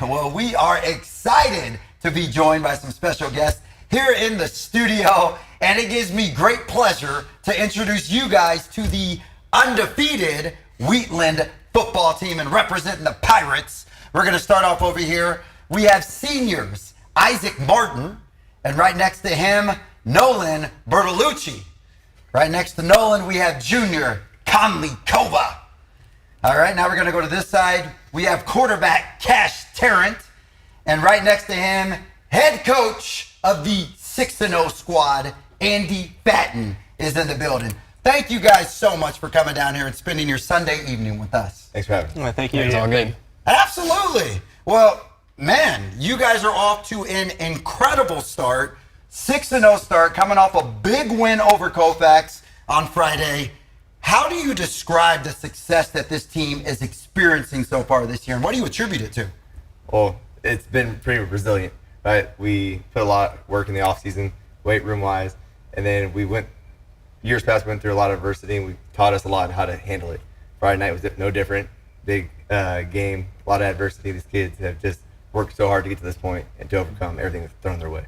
Well, we are excited to be joined by some special guests here in the studio, and it gives me great pleasure to introduce you guys to the undefeated Wheatland football team and representing the Pirates. We're going to start off over here. We have seniors Isaac Martin, and right next to him, Nolan Bertolucci. Right next to Nolan, we have junior Conley Kova. All right, now we're going to go to this side. We have quarterback Cash Tarrant. And right next to him, head coach of the 6-0 squad, Andy Fatten, is in the building. Thank you guys so much for coming down here and spending your Sunday evening with us. Thanks for having me. Well, thank you. It's all good. Absolutely. Well, man, you guys are off to an incredible start. 6-0 start, coming off a big win over Colfax on Friday. How do you describe the success that this team is experiencing so far this year, and what do you attribute it to? Well, it's been pretty resilient, right? We put a lot of work in the offseason, weight room-wise, and then years past, we went through a lot of adversity, and we taught us a lot on how to handle it. Friday night was no different. Big game, a lot of adversity. These kids have just worked so hard to get to this point and to overcome everything that's thrown their way.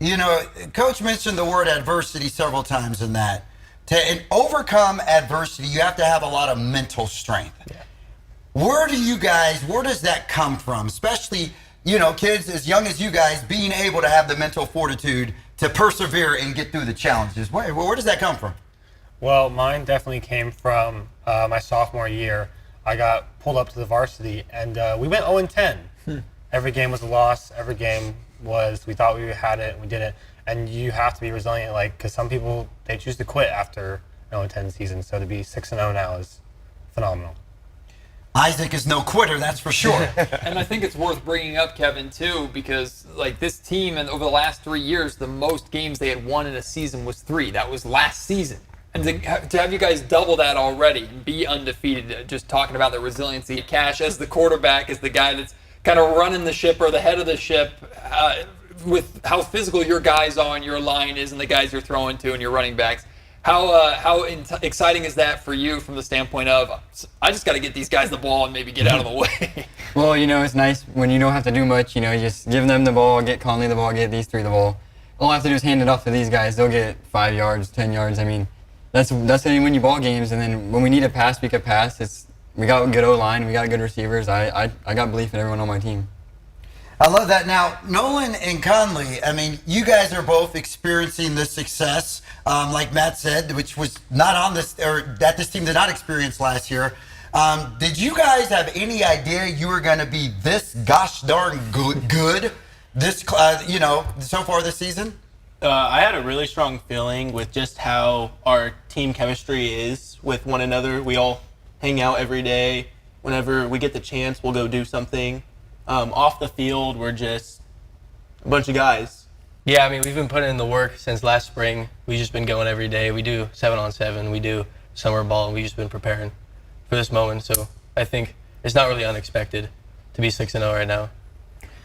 You know, Coach mentioned the word adversity several times in that. To overcome adversity, you have to have a lot of mental strength. Yeah. Where does that come from? Especially, kids as young as you guys being able to have the mental fortitude to persevere and get through the challenges. Where does that come from? Well, mine definitely came from my sophomore year. I got pulled up to the varsity, and we went 0-10. Every game was a loss. Every game we thought we had it, and we didn't. And you have to be resilient, because some people, they choose to quit after 0-10 season. So to be 6-0 now is phenomenal. Isaac is no quitter, that's for sure. And I think it's worth bringing up, Kevin, too, because this team, and over the last 3 years, the most games they had won in a season was 3. That was last season. And to have you guys double that already and be undefeated, just talking about the resiliency. Cash, as the quarterback, is the guy that's kind of running the ship or the head of the ship, with how physical your guys are and your line is and the guys you're throwing to and your running backs. How exciting is that for you from the standpoint of, I just got to get these guys the ball and maybe get out of the way? Well, it's nice when you don't have to do much. You just give them the ball, get Conley the ball, get these 3 the ball. All I have to do is hand it off to these guys. They'll get 5 yards, 10 yards. I mean, that's how you win you ball games. And then when we need a pass, we can pass. We got a good O-line. We got good receivers. I got belief in everyone on my team. I love that. Now, Nolan and Conley, you guys are both experiencing this success, like Matt said, which was not on this, or that this team did not experience last year. Did you guys have any idea you were going to be this gosh darn good this, so far this season? I had a really strong feeling with just how our team chemistry is with one another. We all hang out every day. Whenever we get the chance, we'll go do something. Off the field, we're just a bunch of guys. Yeah, we've been putting in the work since last spring. We've just been going every day. We do 7-on-7. We do summer ball, and we've just been preparing for this moment. So I think it's not really unexpected to be 6-0 right now.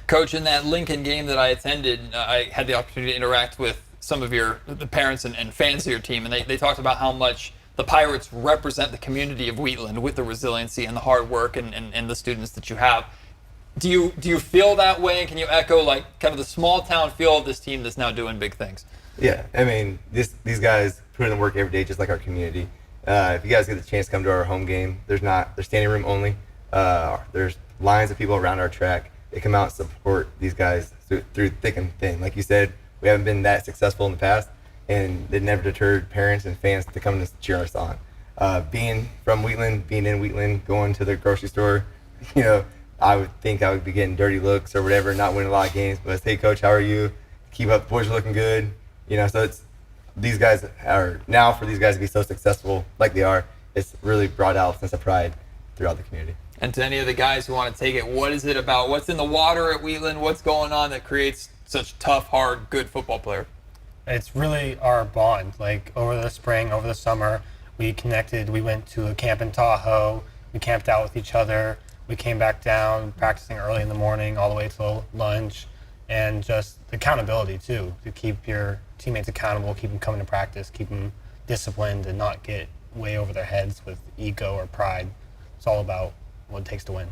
Coach, in that Lincoln game that I attended, I had the opportunity to interact with some of the parents and fans of your team, and they talked about how much the Pirates represent the community of Wheatland with the resiliency and the hard work and the students that you have. Do you feel that way, and can you echo kind of the small town feel of this team that's now doing big things? Yeah, these guys put in the work every day, just like our community. If you guys get the chance to come to our home game, there's standing room only. There's lines of people around our track. They come out and support these guys through thick and thin. Like you said, we haven't been that successful in the past, and it never deterred parents and fans to come and cheer us on. Being from Wheatland, being in Wheatland, going to the grocery store, I would think I would be getting dirty looks or whatever, not winning a lot of games. But hey, Coach, how are you? Keep up. Boys are looking good. So it's these guys are now, for these guys to be so successful like they are, it's really brought out a sense of pride throughout the community. And to any of the guys who want to take it, what is it about? What's in the water at Wheatland? What's going on that creates such tough, hard, good football players? It's really our bond. Over the spring, over the summer, we connected. We went to a camp in Tahoe. We camped out with each other. We came back down, practicing early in the morning all the way till lunch, and just accountability too, to keep your teammates accountable, keep them coming to practice, keep them disciplined, and not get way over their heads with ego or pride. It's all about what it takes to win.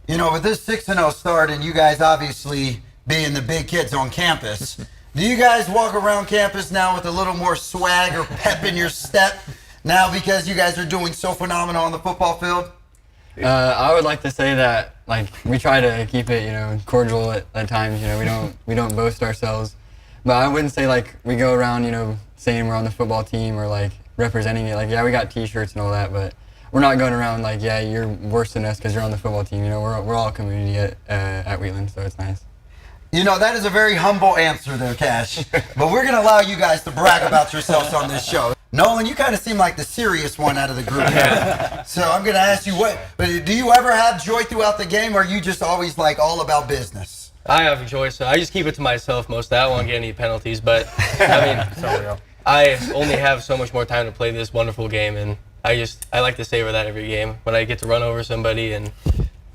You know, with this 6-0 start and you guys obviously being the big kids on campus, do you guys walk around campus now with a little more swag or pep in your step now because you guys are doing so phenomenal on the football field? I would like to say that like we try to keep it, you know, cordial at times. You know, we don't boast ourselves, but I wouldn't say like we go around, you know, saying we're on the football team or like representing it. Like, yeah, we got T-shirts and all that, but we're not going around like, yeah, you're worse than us because you're on the football team. You know, we're all a community at Wheatland, so it's nice. You know, that is a very humble answer there, Cash. But we're going to allow you guys to brag about yourselves on this show. Nolan, you kind of seem like the serious one out of the group. So I'm going to ask you, do you ever have joy throughout the game, or are you just always like all about business? I have joy, so I just keep it to myself most of that. I won't get any penalties, but I mean, I only have so much more time to play this wonderful game, and I like to savor that every game. When I get to run over somebody and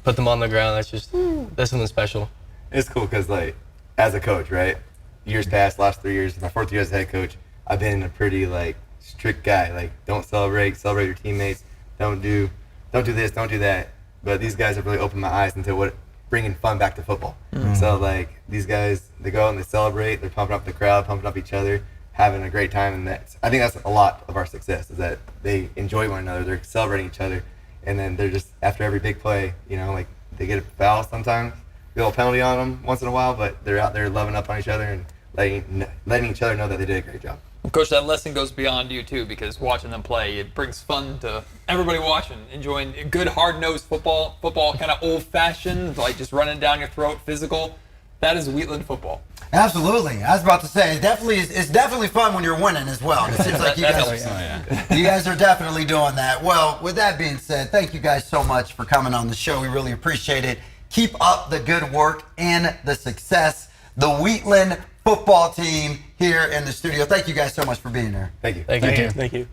put them on the ground, that's something special. It's cool because, like, as a coach, right? Years past, last 3 years, my 4th year as head coach, I've been a pretty like strict guy. Like, don't celebrate your teammates. Don't do this, don't do that. But these guys have really opened my eyes into bringing fun back to football. Mm-hmm. So like these guys, they go and they celebrate. They're pumping up the crowd, pumping up each other, having a great time. And I think that's a lot of our success is that they enjoy one another. They're celebrating each other, and then they're just after every big play, you know, like they get a foul sometimes. A little penalty on them once in a while, but they're out there loving up on each other and letting each other know that they did a great job. Well, Coach, that lesson goes beyond you too, because watching them play, it brings fun to everybody watching, enjoying good hard-nosed football kind of old-fashioned, like just running down your throat, physical. That is Wheatland football. Absolutely. I was about to say, it's definitely fun when you're winning as well. It seems like you guys are definitely doing that. Well, with that being said, thank you guys so much for coming on the show. We really appreciate it. Keep up the good work and the success. The Wheatland football team here in the studio. Thank you guys so much for being here. Thank you. Thank you. Thank you.